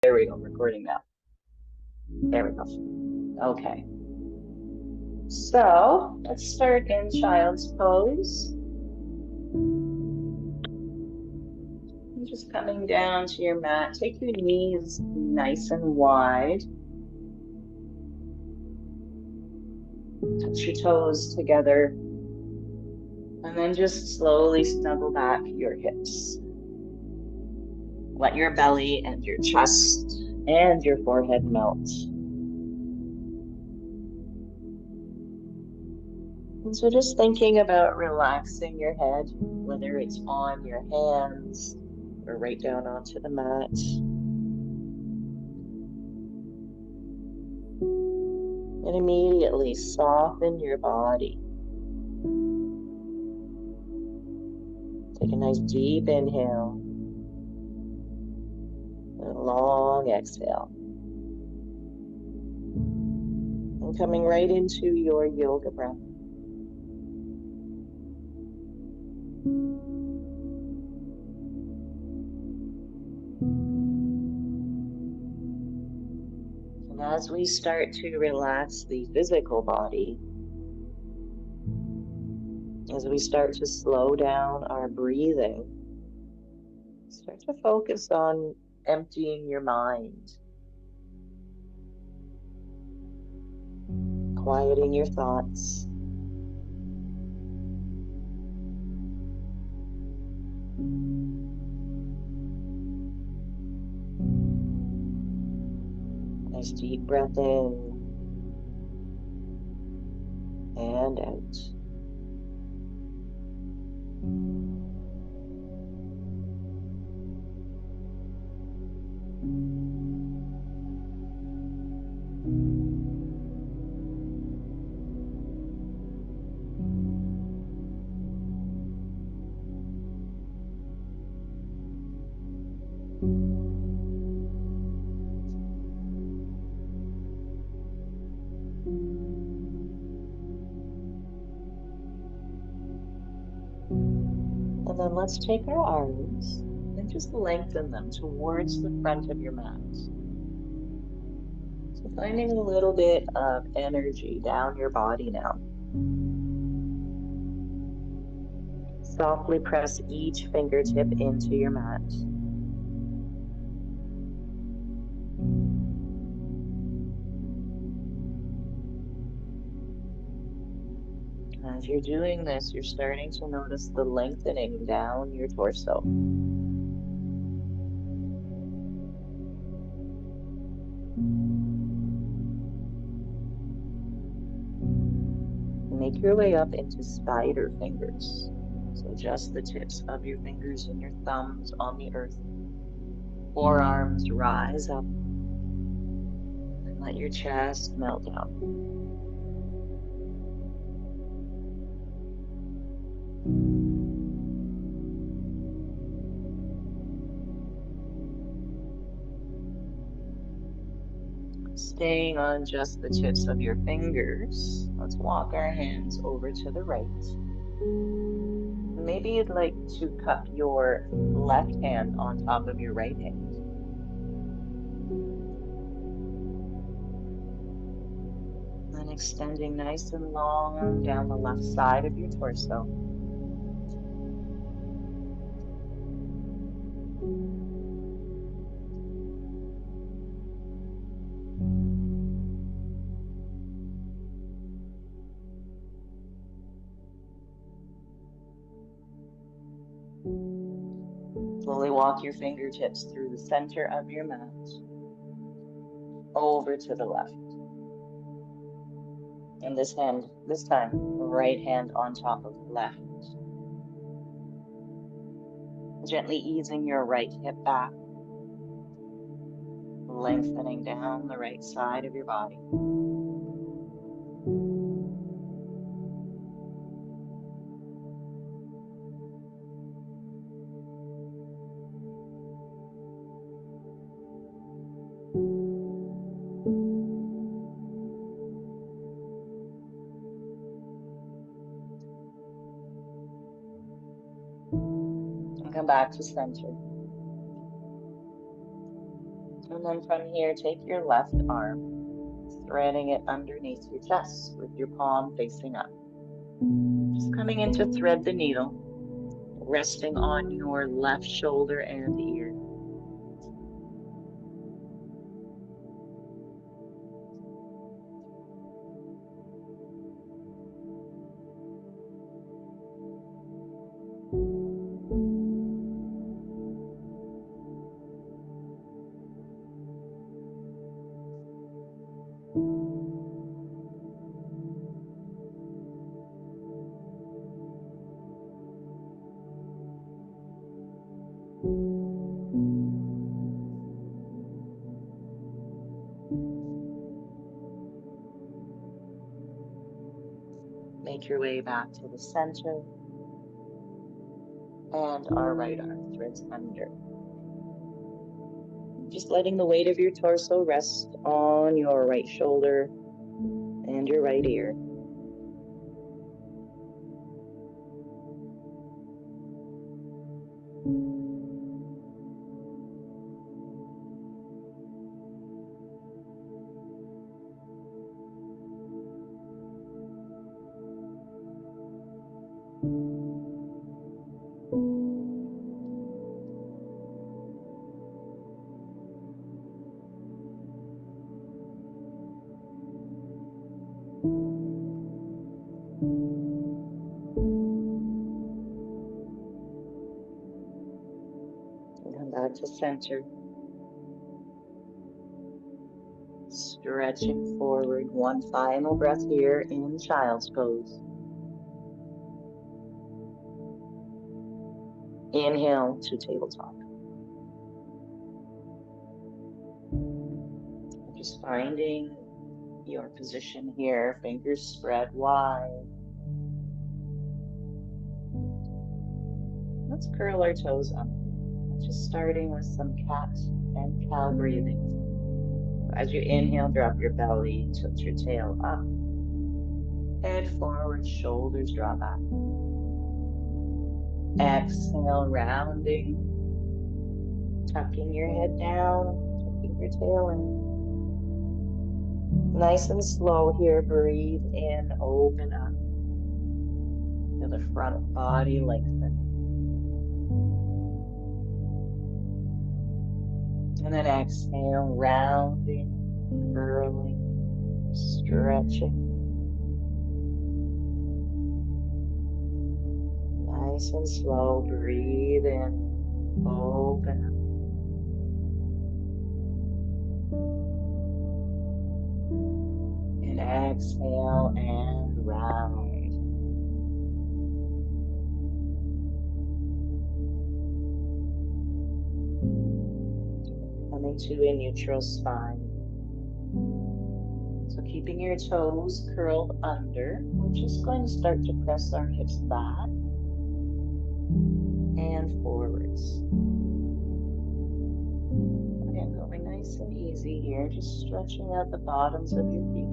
There we go, recording now. There we go. Okay, so let's start in child's pose. And just coming down to your mat, take your knees nice and wide. Touch your toes together. And then just slowly snuggle back your hips. Let your belly and your chest and your forehead melt. And so just thinking about relaxing your head, whether it's on your hands or right down onto the mat. And immediately soften your body. Take a nice deep inhale and a long exhale. And coming right into your yoga breath. And as we start to relax the physical body, as we start to slow down our breathing, start to focus on emptying your mind, quieting your thoughts. Nice deep breath in and out. And then let's take our arms and just lengthen them towards the front of your mat. So finding a little bit of energy down your body now. Softly press each fingertip into your mat. As you're doing this, you're starting to notice the lengthening down your torso. Make your way up into spider fingers. So just the tips of your fingers and your thumbs on the earth. Forearms rise up and let your chest melt down. Staying on just the tips of your fingers, let's walk our hands over to the right. Maybe you'd like to cup your left hand on top of your right hand. And extending nice and long down the left side of your torso. Slowly walk your fingertips through the center of your mat, over to the left. And this time, right hand on top of left. Gently easing your right hip back, lengthening down the right side of your body. And come back to center. And then from here, take your left arm, threading it underneath your chest with your palm facing up. Just coming in to thread the needle, resting on your left shoulder and ear. Make your way back to the center, and our right arm threads under. Just letting the weight of your torso rest on your right shoulder and your right ear. And come back to center. Stretching forward. One final breath here in child's pose. Inhale to tabletop. Just finding your position here, fingers spread wide. Let's curl our toes under. Just starting with some cat and cow breathing. As you inhale, drop your belly, tilt your tail up. Head forward, shoulders draw back. Exhale, rounding. Tucking your head down, tucking your tail in. Nice and slow here, breathe in, open up. Feel the front body lengthen. And then exhale, rounding, curling, stretching. Nice and slow, breathe in, open up. And exhale and round. Coming to a neutral spine. So keeping your toes curled under, we're just going to start to press our hips back and forwards. Again, going nice and easy here, just stretching out the bottoms of your feet.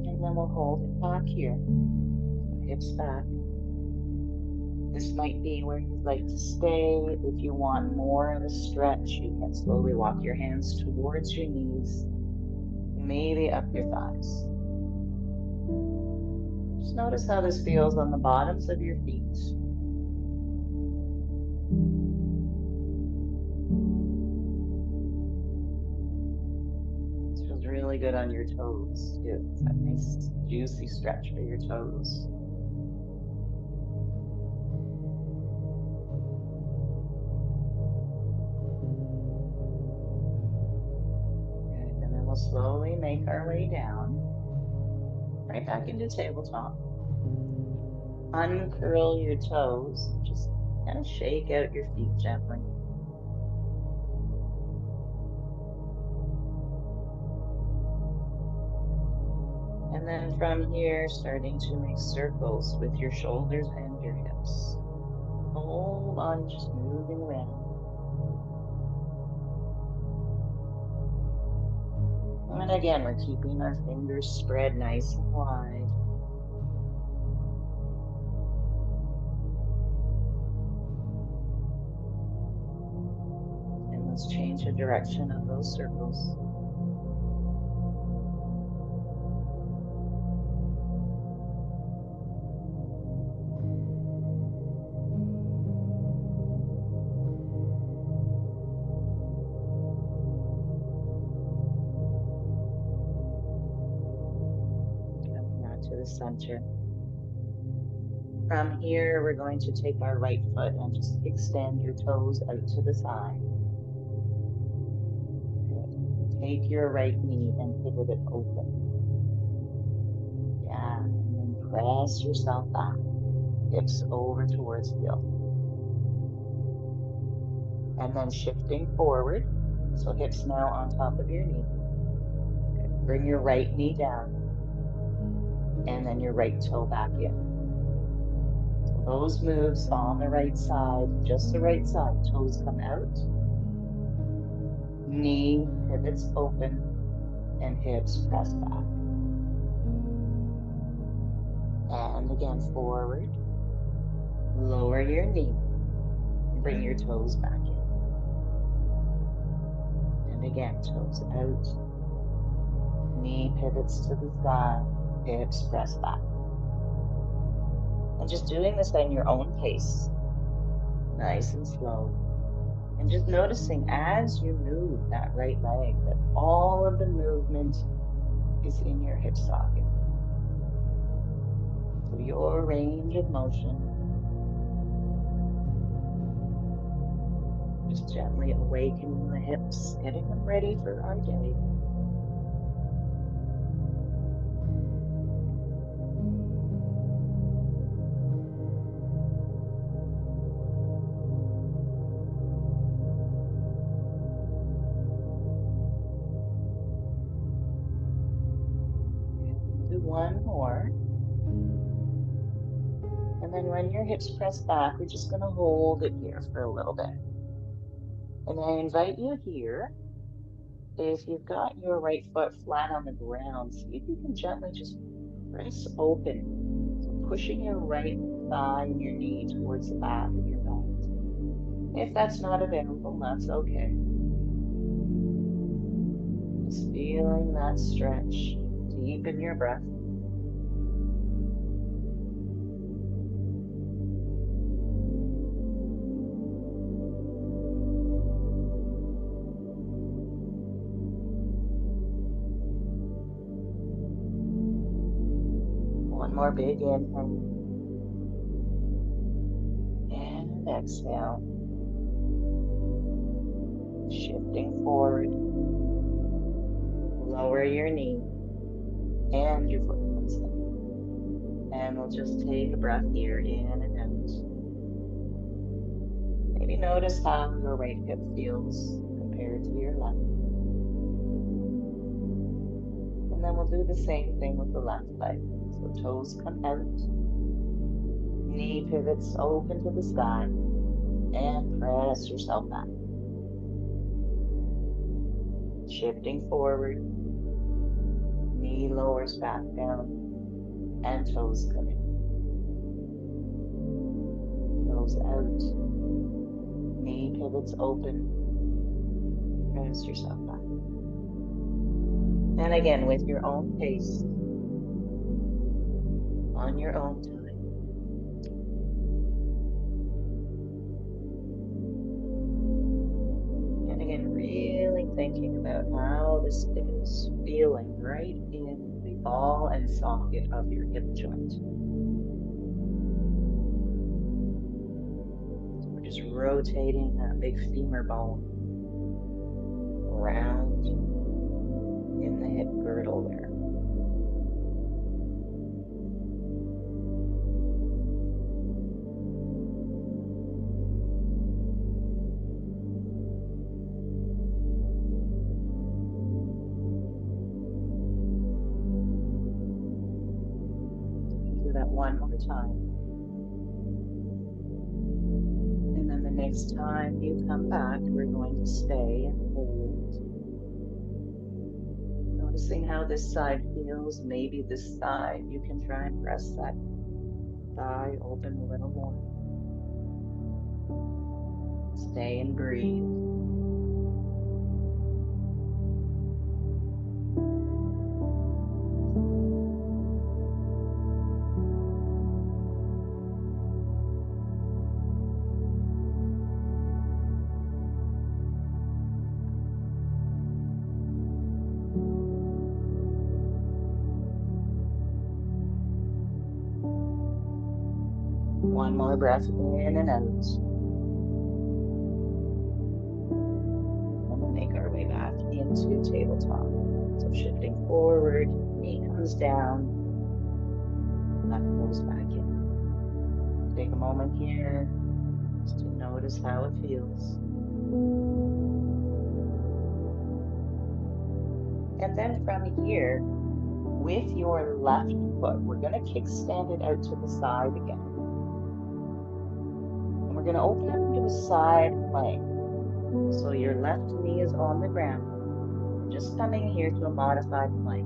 And then we'll hold it back here, hips back. This might be where you'd like to stay. If you want more of a stretch, you can slowly walk your hands towards your knees, maybe up your thighs. Just notice how this feels on the bottoms of your feet. This feels really good on your toes, too. It's that nice, juicy stretch for your toes. Slowly make our way down, right back into tabletop. Uncurl your toes, just kind of shake out your feet gently. And then from here, starting to make circles with your shoulders and your hips. body just moving around. And again, we're keeping our fingers spread nice and wide. And let's change the direction of those circles. Coming out to the center. From here, we're going to take our right foot and just extend your toes out to the side. Good. Take your right knee and pivot it open. Yeah, and then press yourself back. Hips over towards heel. And then shifting forward. So hips now on top of your knee. Good. Bring your right knee down. And then your right toe back in. So those moves on the right side, just the right side. Toes come out. Knee pivots open and hips press back. And again, forward. Lower your knee. Bring your toes back in. And again, toes out. Knee pivots to the sky. Hips press back. And just doing this at your own pace. Nice and slow. And just noticing as you move that right leg that all of the movement is in your hip socket. So your range of motion. Just gently awakening the hips, getting them ready for our day. And we'll do one more. And then when your hips press back, we're just going to hold it here for a little bit. And I invite you here, if you've got your right foot flat on the ground, see if you can gently just press open. So pushing your right thigh and your knee towards the back of your mat. If that's not available, that's okay. Just feeling that stretch, deepen your breath. One more big inhale. And exhale. Shifting forward. Lower your knee and your foot comes in. And we'll just take a breath here in and out. Maybe notice how your right hip feels compared to your left. And then we'll do the same thing with the left leg. So toes come out. Knee pivots open to the sky. And press yourself back. Shifting forward. Knee lowers back down. And toes come in. Toes out. Knee pivots open. Press yourself back. And again, with your own pace, on your own time. And again, really thinking about how this is feeling right in the ball and socket of your hip joint. So we're just rotating that big femur bone around in the hip girdle there. Do that one more time. And then next time you come back, we're going to stay and hold. Noticing how this side feels. Maybe this side, you can try and press that thigh open a little more. Stay and breathe. One more breath in and out. And we'll make our way back into tabletop. So shifting forward, knee comes down, left goes back in. Take a moment here just to notice how it feels. And then from here, with your left foot, we're going to kickstand it out to the side again. And we're going to open up into a side plank. So your left knee is on the ground. We're just coming here to a modified plank.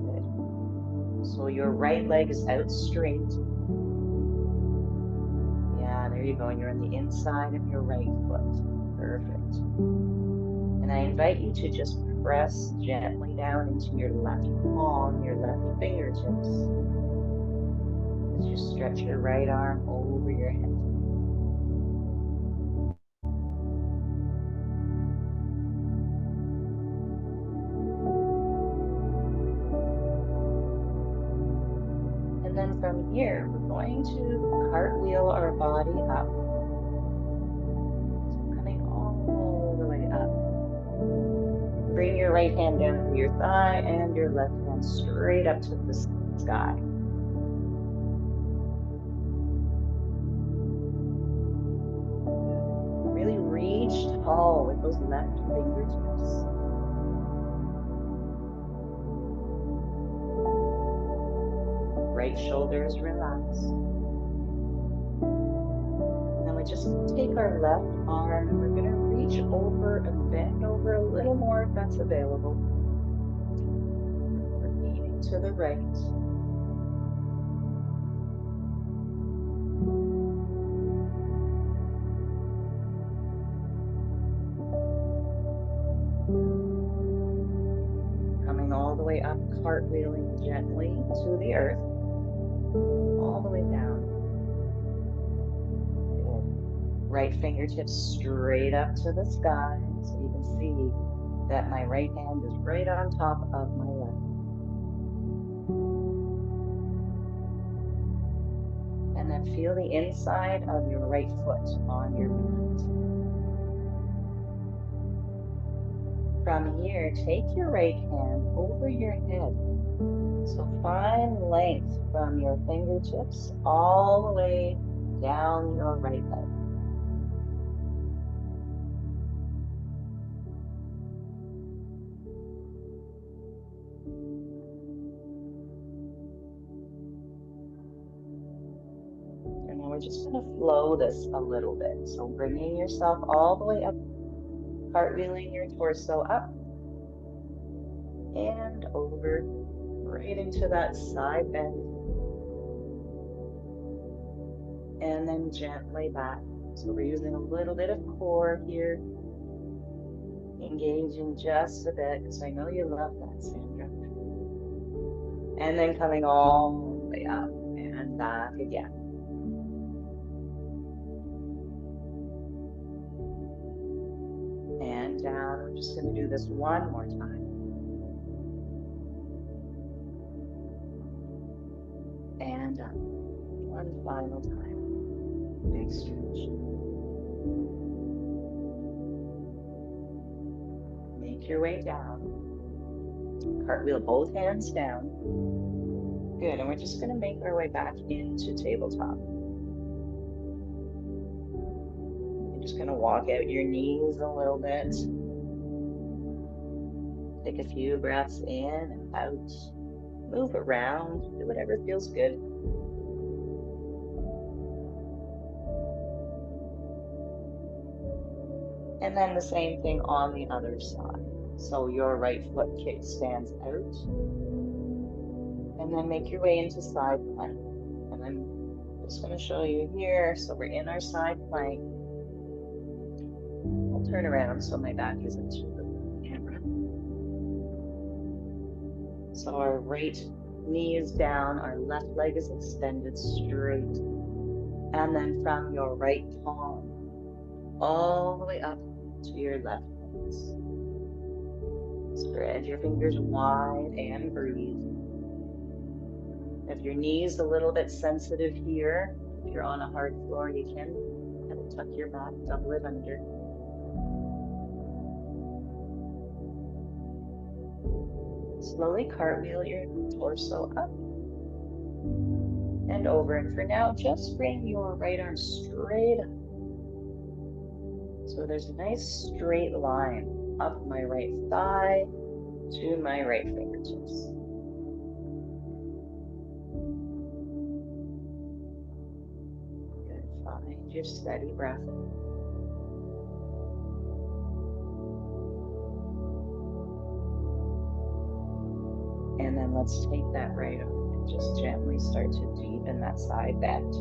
Good. So your right leg is out straight. Yeah, there you go. And you're on the inside of your right foot. Perfect. And I invite you to just press gently down into your left palm, your left fingertips, as you stretch your right arm over your head. And then from here, we're going to cartwheel our body up. So coming all the way up. Bring your right hand down to your thigh and your left hand straight up to the sky. Really reach tall with those left fingertips. Right shoulders relax. And then we just take our left arm and we're going to reach over and bend over a little more if that's available. We're leaning to the right. Coming all the way up, cartwheeling gently to the earth. All the way down. Good. Right fingertips straight up to the sky. So you can see that my right hand is right on top of my left. And then feel the inside of your right foot on your mat. From here, take your right hand over your head. So find length from your fingertips all the way down your right leg. And now we're just going to flow this a little bit. So bringing yourself all the way up, cartwheeling your torso up and over, right into that side bend. And then gently back. So we're using a little bit of core here. Engaging just a bit, because I know you love that, Sandra. And then coming all the way up and back again. And down. We're just going to do this one more time. And up. One final time. Big stretch. Make your way down. Cartwheel both hands down. Good. And we're just going to make our way back into tabletop. You're just going to walk out your knees a little bit. Take a few breaths in and out. Move around. Do whatever feels good. And then the same thing on the other side. So your right foot kick stands out. And then make your way into side plank. And I'm just going to show you here. So we're in our side plank. I'll turn around so my back isn't to the camera. So our right knee is down, our left leg is extended straight. And then from your right palm, all the way up to your left index. Spread your fingers wide and breathe. If your knee is a little bit sensitive here, if you're on a hard floor, you can kind of tuck your back, double it under. Slowly cartwheel your torso up and over. And for now, just bring your right arm straight up. So there's a nice straight line up my right thigh to my right fingertips. Good. Find your steady breath. And then let's take that right arm and just gently start to deepen that side bend.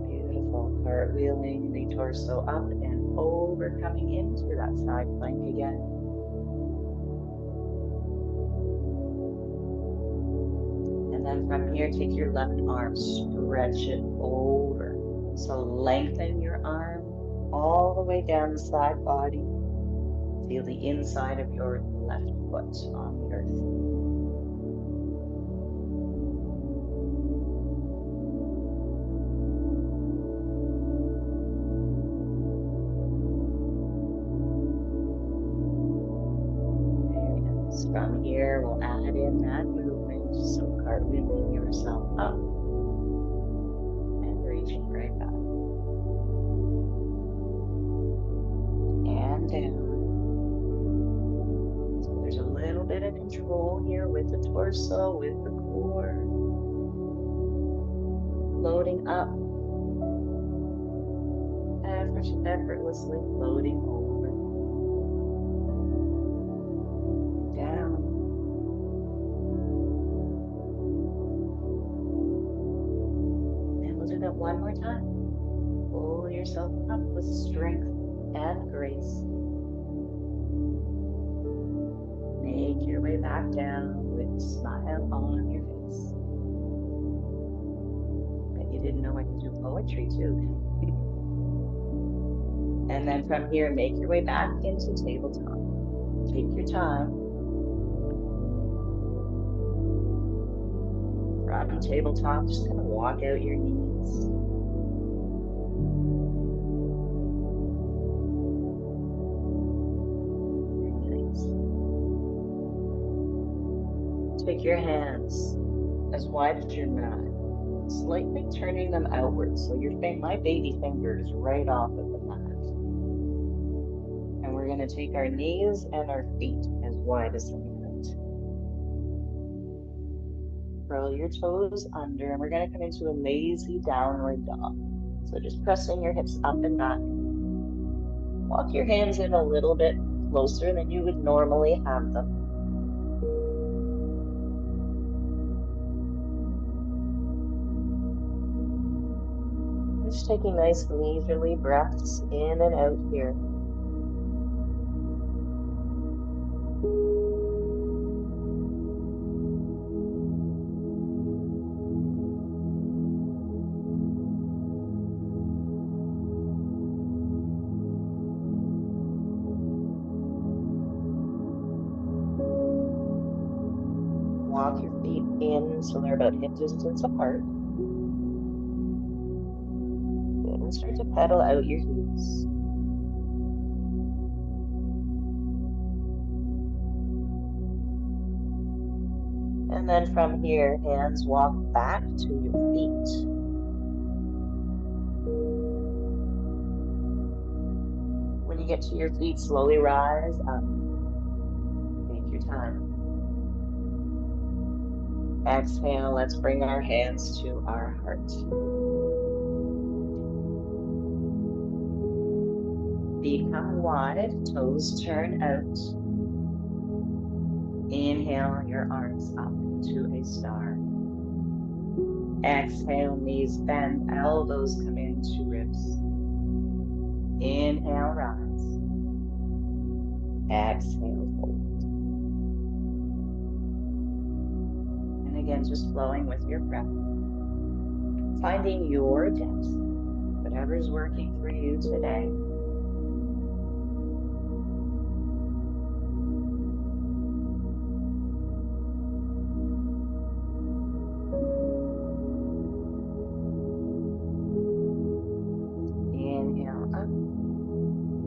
Beautiful. Cartwheeling the torso up and over, coming into that side plank again. And then from here, take your left arm, stretch it over. So lengthen your arm all the way down the side body. Feel the inside of your left foot on the earth. Very nice. From here, we'll add in that movement. So cartwheeling yourself up and reaching right back. And down. So there's a little bit of control here with the torso, with the core. Floating up. Effortlessly floating over. Down. And we'll do that one more time. Pull yourself up with strength and grace. Make your way back down with a smile on your face. Bet you didn't know I could do poetry too. And then from here, make your way back into tabletop. Take your time. From tabletop, just kind of walk out your knees. Take your hands as wide as your mat, slightly turning them outwards. So my baby finger is right off of the mat. And we're going to take our knees and our feet as wide as the mat. Curl your toes under, and we're going to come into a lazy downward dog. So just pressing your hips up and back. Walk your hands in a little bit closer than you would normally have them. Just taking nice leisurely breaths in and out here. Walk your feet in so they're about hip distance apart. Good, and start to pedal out your heels. And then from here, hands walk back to your feet. When you get to your feet, slowly rise up. Make your time. Exhale, let's bring our hands to our heart. Feet come wide, toes turn out. Inhale your arms up into a star. Exhale, knees bend, elbows come into ribs. Inhale, rise. Exhale, fold. And again, just flowing with your breath. Finding your depth, whatever's working for you today. Inhale up.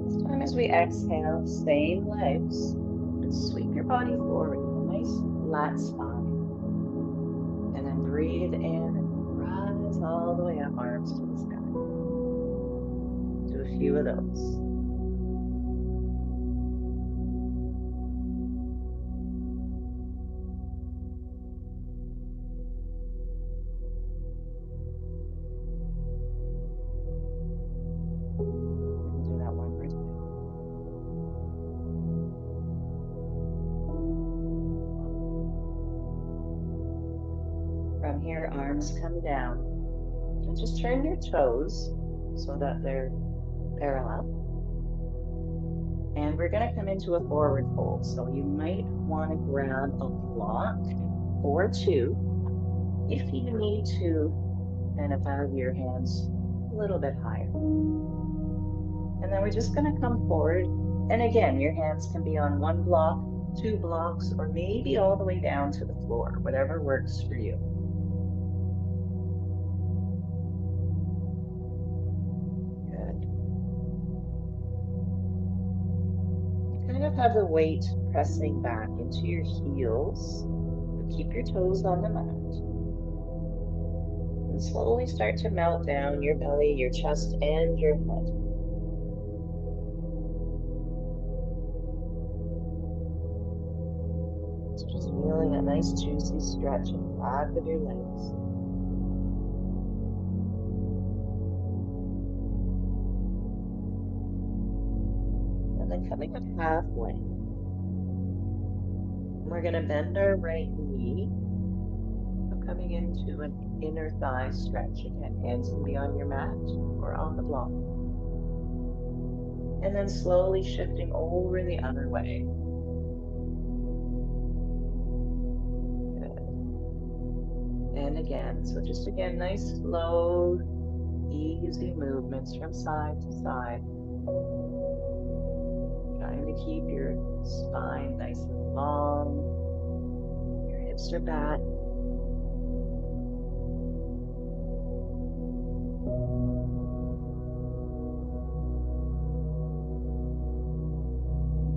This time as we exhale, same legs, but sweep your body forward with a nice flat spine. And then breathe in, rise all the way up, arms to the sky. Do a few of those. And do that one more time. From here, arms come down. And just turn your toes so that they're parallel. And we're going to come into a forward fold. So you might want to grab a block or two if you need to kind of have your hands a little bit higher. And then we're just going to come forward. And again, your hands can be on one block, 2 blocks, or maybe all the way down to the floor, whatever works for you. Good. You kind of have the weight pressing back into your heels, but keep your toes on the mat. And slowly start to melt down your belly, your chest, and your head. So just feeling a nice juicy stretch in the back of your legs. And then coming up halfway, we're going to bend our right knee. So coming into an inner thigh stretch. Again, hands can be on your mat or on the block. And then slowly shifting over the other way. Good. And again, so just again, nice, slow, easy movements from side to side. Trying to keep your spine nice and long. Your hips are back.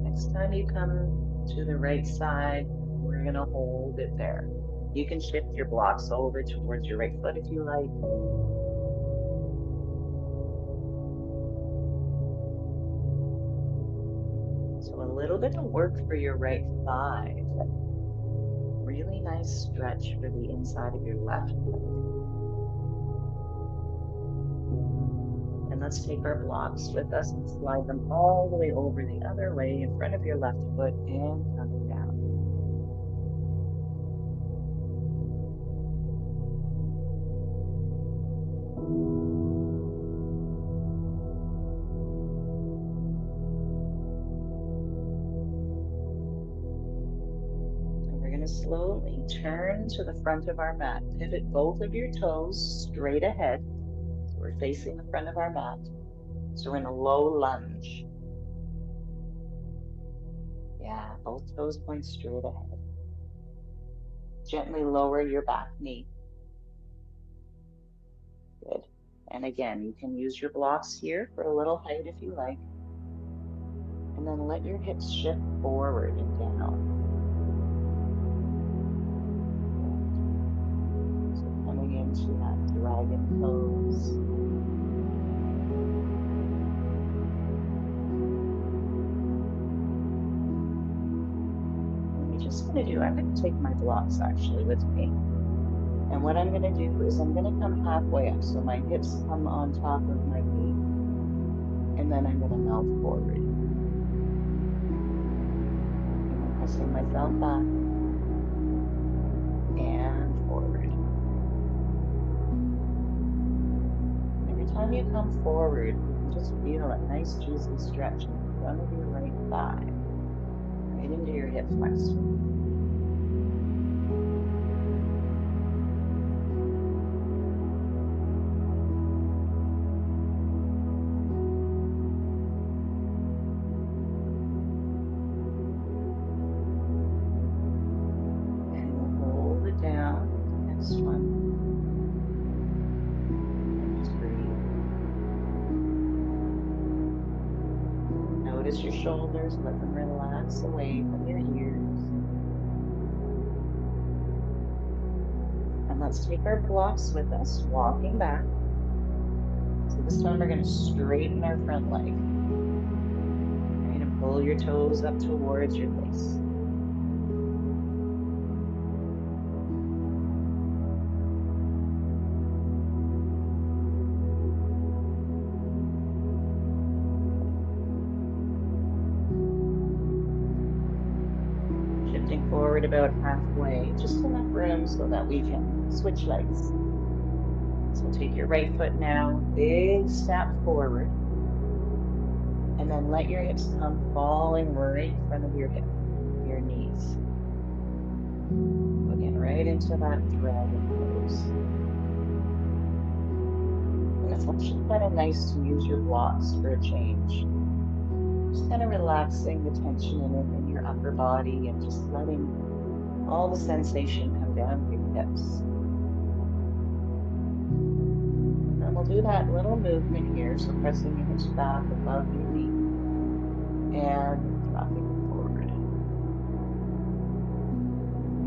Next time you come to the right side, we're going to hold it there. You can shift your blocks over towards your right foot if you like. So a little bit of work for your right thigh, but really nice stretch for the inside of your left leg. And let's take our blocks with us and slide them all the way over the other way in front of your left foot and coming down. And we're going to slowly turn to the front of our mat. Pivot both of your toes straight ahead. So we're facing the front of our mat. So we're in a low lunge. Yeah, both toes point straight ahead. Gently lower your back knee. Good. And again, you can use your blocks here for a little height if you like. And then let your hips shift forward and down. Good. So coming into that dragon pose. I'm going to take my blocks actually with me. And what I'm going to do is I'm going to come halfway up. So my hips come on top of my knee, and then I'm going to melt forward. And I'm pressing myself back and forward. And every time you come forward, you can just feel a nice juicy stretch in the front of your right thigh, right into your hip flexor. And we'll hold it down with the next one. And just breathe. Notice your shoulders, let them relax away from your ears. And let's take our blocks with us, walking back. So this time we're going to straighten our front leg. Right, and pull your toes up towards your face. Shifting forward about halfway, just enough room so that we can switch legs. So take your right foot now, big step forward, and then let your hips come falling right in front of your knees. So again, right into that dragon pose. And it's actually kind of nice to use your blocks for a change. Just kind of relaxing the tension in your upper body and just letting all the sensation come down through your hips. And then we'll do that little movement here. So pressing your hips back above your knee and dropping them forward.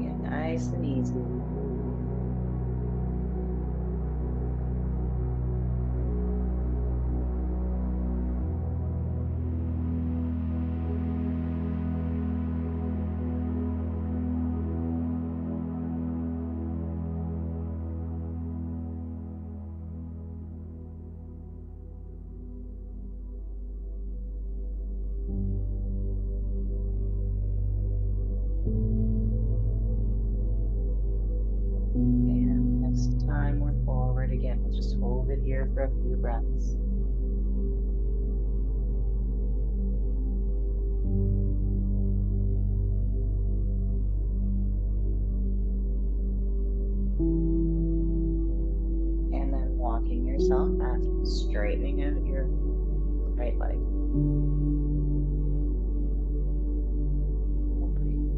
Again, nice and easy. And next time we're forward again, we'll just hold it here for a few breaths. And then walking yourself back, straightening out your right leg. And breathe.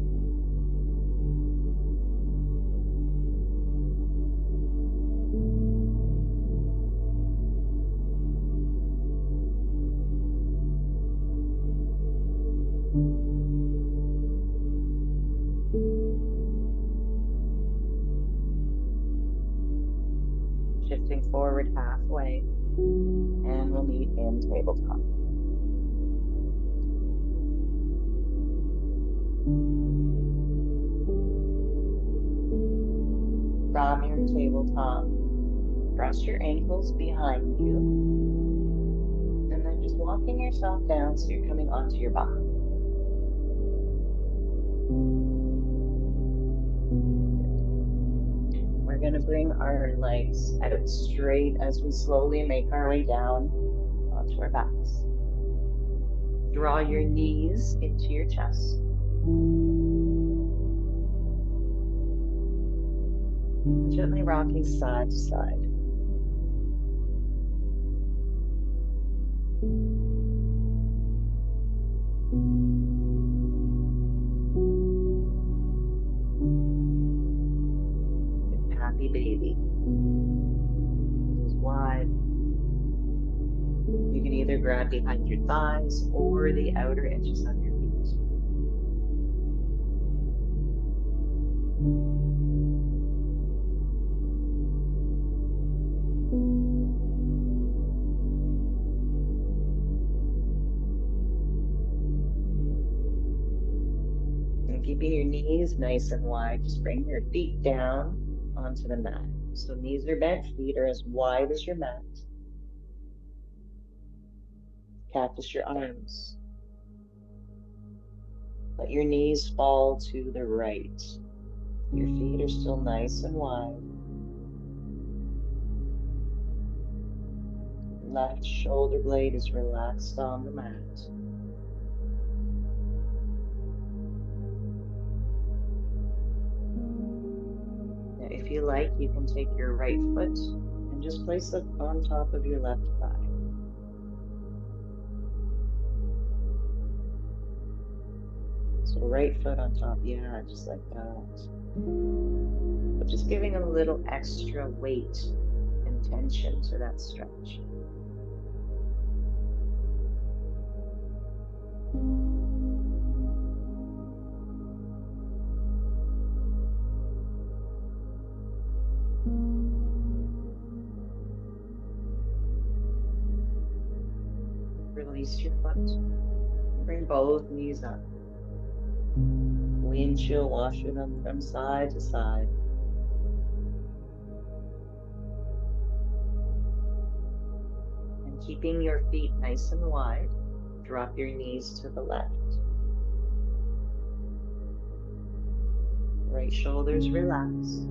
Shifting forward halfway, and we'll meet in tabletop. From your tabletop, cross your ankles behind you, and then just walking yourself down so you're coming onto your bum. We're going to bring our legs out straight as we slowly make our way down onto our backs. Draw your knees into your chest. Gently rocking side to side. Happy baby. Knees wide. You can either grab behind your thighs or the outer edges of your feet. Keeping your knees nice and wide, just bring your feet down onto the mat. So knees are bent, feet are as wide as your mat. Cactus your arms. Let your knees fall to the right. Your feet are still nice and wide. Left shoulder blade is relaxed on the mat. Now, if you like, you can take your right foot and just place it on top of your left thigh. So right foot on top, yeah, just like that. But just giving a little extra weight and tension to that stretch. Release your foot. Bring both knees up. Wind chill, washing them from side to side. And keeping your feet nice and wide, drop your knees to the left. Right shoulders relaxed.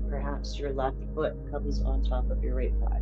Perhaps your left foot comes on top of your right thigh.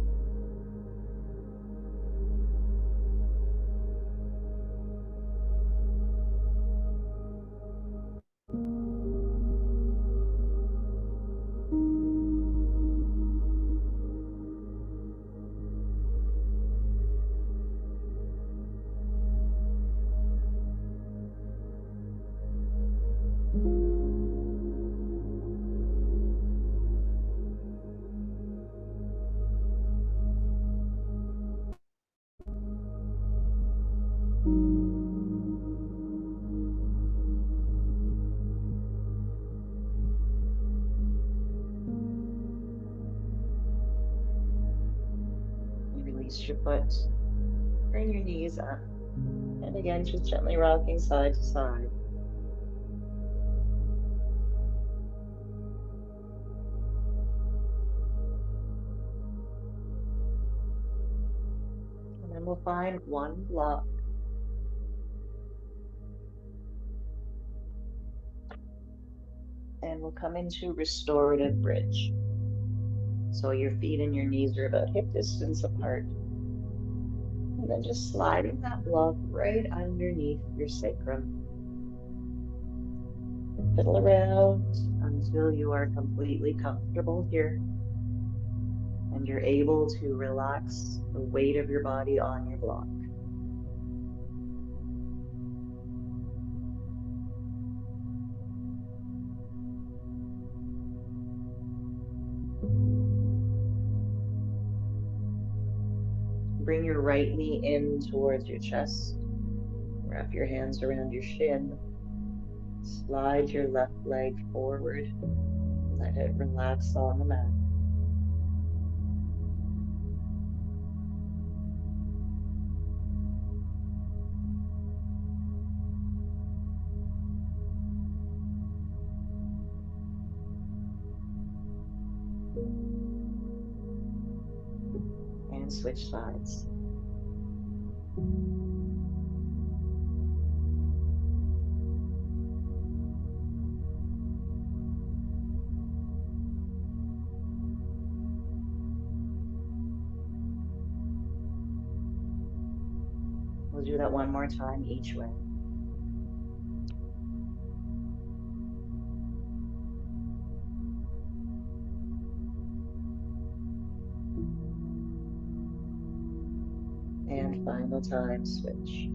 Release your foot. Bring your knees up. And again, just gently rocking side to side. And then we'll find one block. And we'll come into restorative bridge. So your feet and your knees are about hip distance apart. And then just sliding that block right underneath your sacrum. Fiddle around until you are completely comfortable here. And you're able to relax the weight of your body on your block. Bring your right knee in towards your chest. Wrap your hands around your shin. Slide your left leg forward. Let it relax on the mat. And switch sides. We'll do that one more time each way. And final time, switch.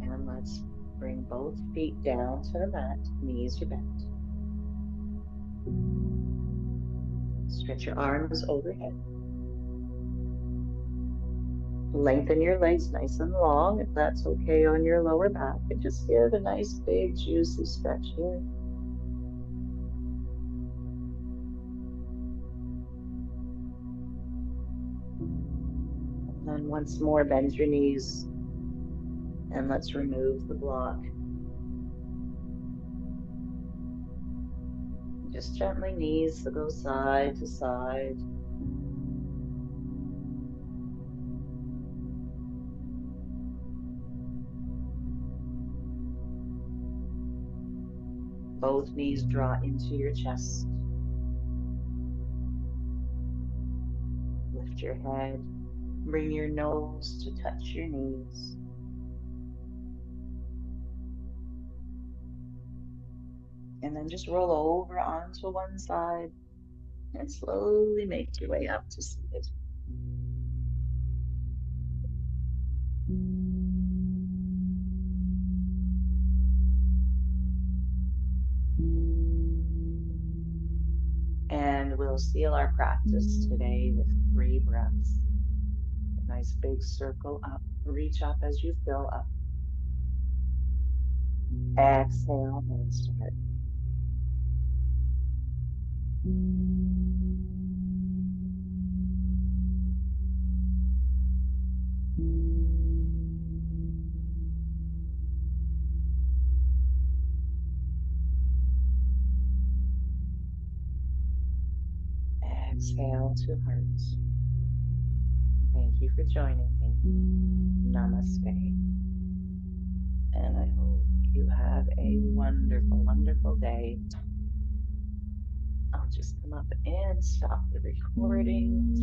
And let's bring both feet down to the mat, knees are bent. Stretch your arms overhead. Lengthen your legs nice and long if that's okay on your lower back, and just give a nice big juicy stretch here. And then once more, bend your knees and let's remove the block. Just gently knees to go side to side. Both knees draw into your chest. Lift your head. Bring your nose to touch your knees. And then just roll over onto one side and slowly make your way up to seated. And we'll seal our practice today with 3 breaths. A nice big circle up. Reach up as you fill up. Exhale, hands to heart. Exhale to heart. Thank you for joining me. Namaste. And I hope you have a wonderful, wonderful day. I'll just come up and stop the recording.